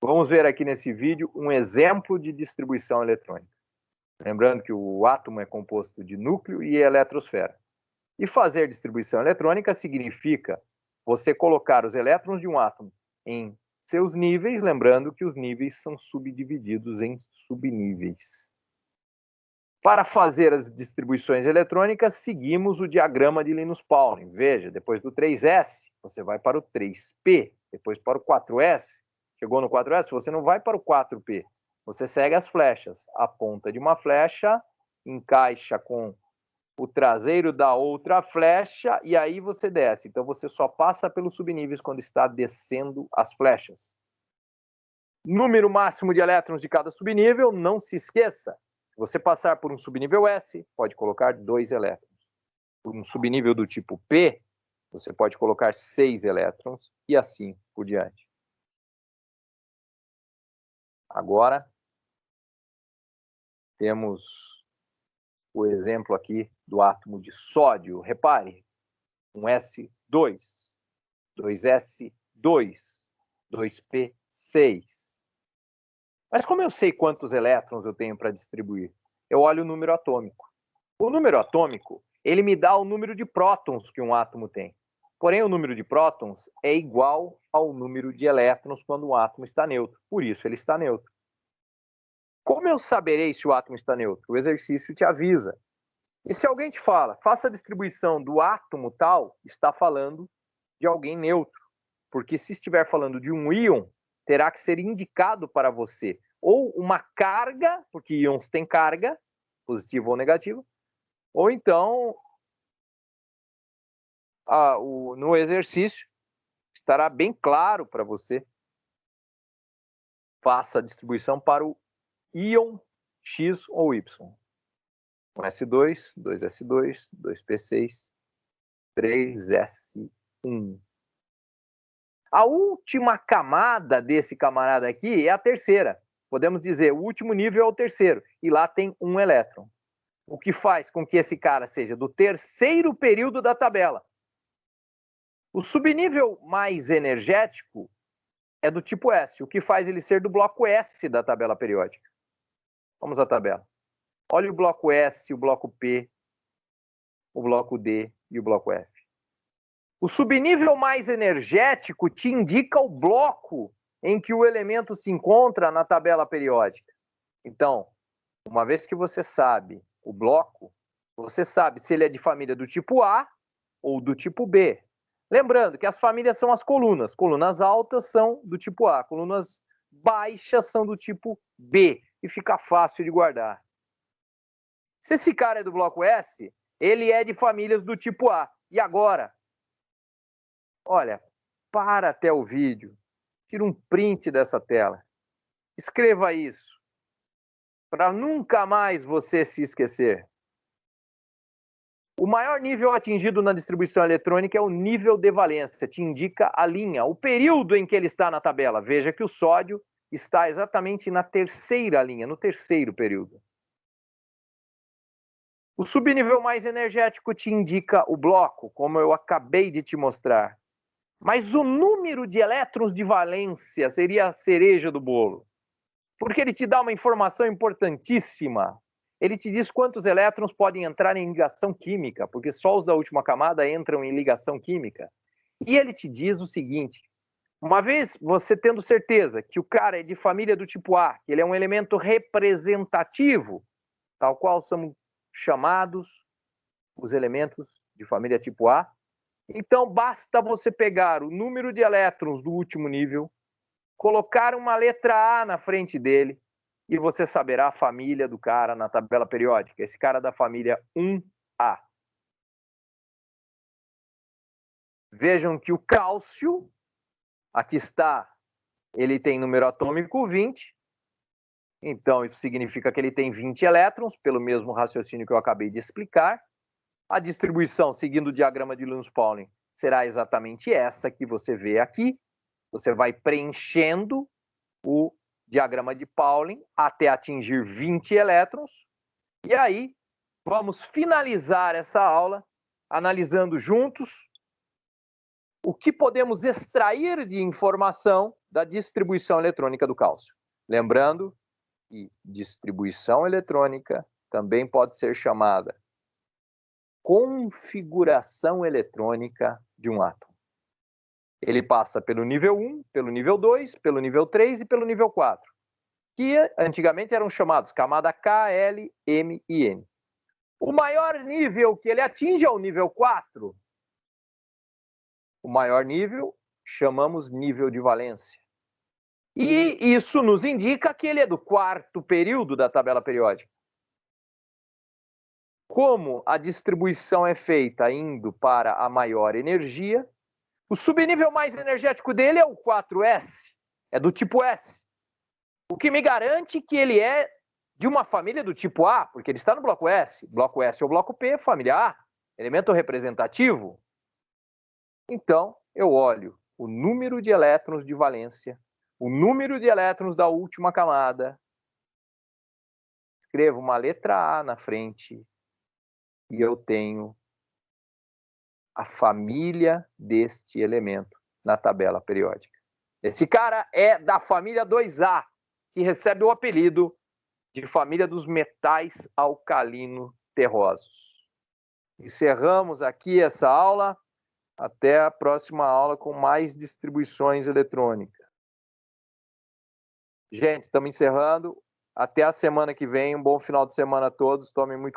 Vamos ver aqui nesse vídeo um exemplo de distribuição eletrônica. Lembrando que o átomo é composto de núcleo e eletrosfera. E fazer distribuição eletrônica significa você colocar os elétrons de um átomo em seus níveis, lembrando que os níveis são subdivididos em subníveis. Para fazer as distribuições eletrônicas, seguimos o diagrama de Linus Pauling. Veja, depois do 3S, você vai para o 3P, depois para o 4S. Chegou no 4S, você não vai para o 4P. Você segue as flechas. A ponta de uma flecha encaixa com o traseiro da outra flecha e aí você desce. Então, você só passa pelos subníveis quando está descendo as flechas. Número máximo de elétrons de cada subnível, não se esqueça. Se você passar por um subnível S, pode colocar 2 elétrons. Por um subnível do tipo P, você pode colocar 6 elétrons e assim por diante. Agora, temos o exemplo aqui do átomo de sódio. Repare, um S2, 2S2, 2P6. Mas como eu sei quantos elétrons eu tenho para distribuir? Eu olho o número atômico. O número atômico, ele me dá o número de prótons que um átomo tem. Porém, o número de prótons é igual ao número de elétrons quando o átomo está neutro. Por isso, ele está neutro. Como eu saberei se o átomo está neutro? O exercício te avisa. E se alguém te fala, faça a distribuição do átomo tal, está falando de alguém neutro. Porque se estiver falando de um íon, terá que ser indicado para você ou uma carga, porque íons têm carga, positiva ou negativa, ou então, no exercício, estará bem claro para você. Faça a distribuição para o íon X ou Y. 1S2, 2S2, 2P6, 3S1. A última camada desse camarada aqui é a terceira. Podemos dizer, o último nível é o terceiro. E lá tem um elétron. O que faz com que esse cara seja do terceiro período da tabela. O subnível mais energético é do tipo S, o que faz ele ser do bloco S da tabela periódica. Vamos à tabela. Olha o bloco S, o bloco P, o bloco D e o bloco F. O subnível mais energético te indica o bloco em que o elemento se encontra na tabela periódica. Então, uma vez que você sabe o bloco, você sabe se ele é de família do tipo A ou do tipo B. Lembrando que as famílias são as colunas. Colunas altas são do tipo A, colunas baixas são do tipo B. E fica fácil de guardar. Se esse cara é do bloco S, ele é de famílias do tipo A. E agora? Olha, para até o vídeo, tira um print dessa tela, escreva isso, para nunca mais você se esquecer. O maior nível atingido na distribuição eletrônica é o nível de valência, te indica a linha, o período em que ele está na tabela. Veja que o sódio está exatamente na terceira linha, no terceiro período. O subnível mais energético te indica o bloco, como eu acabei de te mostrar. Mas o número de elétrons de valência seria a cereja do bolo. Porque ele te dá uma informação importantíssima. Ele te diz quantos elétrons podem entrar em ligação química, porque só os da última camada entram em ligação química. E ele te diz o seguinte, uma vez você tendo certeza que o cara é de família do tipo A, que ele é um elemento representativo, tal qual são chamados os elementos de família tipo A, então, basta você pegar o número de elétrons do último nível, colocar uma letra A na frente dele, e você saberá a família do cara na tabela periódica. Esse cara é da família 1A. Vejam que o cálcio, aqui está, ele tem número atômico 20. Então, isso significa que ele tem 20 elétrons, pelo mesmo raciocínio que eu acabei de explicar. A distribuição, seguindo o diagrama de Linus Pauling, será exatamente essa que você vê aqui. Você vai preenchendo o diagrama de Pauling até atingir 20 elétrons. E aí, vamos finalizar essa aula analisando juntos o que podemos extrair de informação da distribuição eletrônica do cálcio. Lembrando que distribuição eletrônica também pode ser chamada configuração eletrônica de um átomo. Ele passa pelo nível 1, pelo nível 2, pelo nível 3 e pelo nível 4, que antigamente eram chamados camada K, L, M e N. O maior nível que ele atinge é o nível 4. O maior nível chamamos nível de valência. E isso nos indica que ele é do quarto período da tabela periódica. Como a distribuição é feita indo para a maior energia, o subnível mais energético dele é o 4S, é do tipo S. O que me garante que ele é de uma família do tipo A, porque ele está no bloco S. Bloco S ou bloco P, família A, elemento representativo. Então, eu olho o número de elétrons de valência, o número de elétrons da última camada, escrevo uma letra A na frente e eu tenho a família deste elemento na tabela periódica. Esse cara é da família 2A, que recebe o apelido de família dos metais alcalino terrosos. Encerramos aqui essa aula. Até a próxima aula com mais distribuições eletrônicas. Gente, estamos encerrando. Até a semana que vem. Um bom final de semana a todos. Tomem muito cuidado.